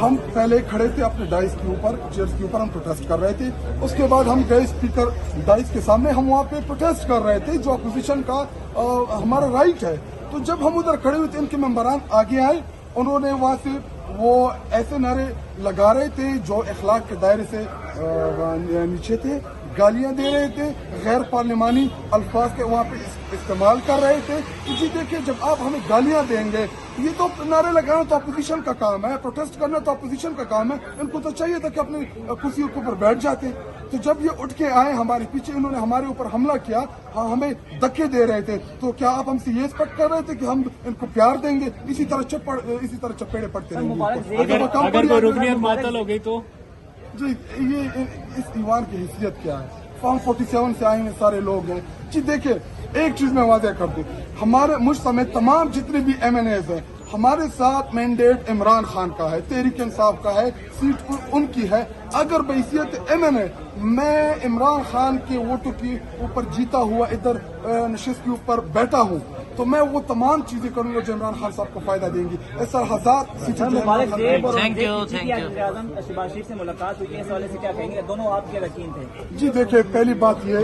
ہم پہلے کھڑے تھے اپنے ڈائس کے اوپر، چیئرز کے اوپر ہم پروٹیسٹ کر رہے تھے. اس کے بعد ہم گئے اسپیکر ڈائس کے سامنے، ہم وہاں پہ پروٹیسٹ کر رہے تھے جو اپوزیشن کا ہمارا رائٹ ہے. تو جب ہم ادھر کھڑے ہوئے تھے ان کے ممبران آگے آئے، انہوں نے وہاں سے وہ ایسے نعرے لگا رہے تھے جو اخلاق کے دائرے سے نیچے تھے، گالیاں دے رہے تھے، غیر پارلیمانی الفاظ کے وہاں پہ استعمال کر رہے تھے. جی دیکھیں، جب آپ ہمیں گالیاں دیں گے، یہ تو نعرے لگانا تو اپوزیشن کا کام ہے، پروٹیسٹ کرنا تو اپوزیشن کا کام ہے. ان کو تو چاہیے تھا کہ اپنی کرسیوں کے اوپر بیٹھ جاتے. تو جب یہ اٹھ کے آئے ہمارے پیچھے، انہوں نے ہمارے اوپر حملہ کیا، ہمیں دھکے دے رہے تھے. تو کیا آپ ہم سے یہ ایکسپیکٹ کر رہے تھے کہ ہم ان کو پیار دیں گے؟ اسی طرح چپیڑے پڑتے رہیں گے. اگر کوئی رکنیت معطل ہو گئی تو جی یہ اس ایوان کی حیثیت کیا ہے؟ فارم 47 سے آئے ہیں سارے لوگ ہیں. جی دیکھیں، ایک چیز میں واضح کر دوں، ہمارے مجھ سمیت تمام جتنے بھی ایم این ایز ہیں، ہمارے ساتھ مینڈیٹ عمران خان کا ہے، تحریک انصاف کا ہے، سیٹ ان کی ہے. اگر بحیثیت ایم این اے میں عمران خان کے ووٹوں کے اوپر جیتا ہوا ادھر نشست کے اوپر بیٹھا ہوں تو میں وہ تمام چیزیں کروں گا جو عمران خان صاحب کو فائدہ دیں گی. ایسا ہزار سیٹیں شہباز شریف سے ملاقات ہوئی ہے، اس حوالے سے کیا کہیں گے؟ دونوں آپ کے رکین تھے. جی دیکھیں، پہلی بات یہ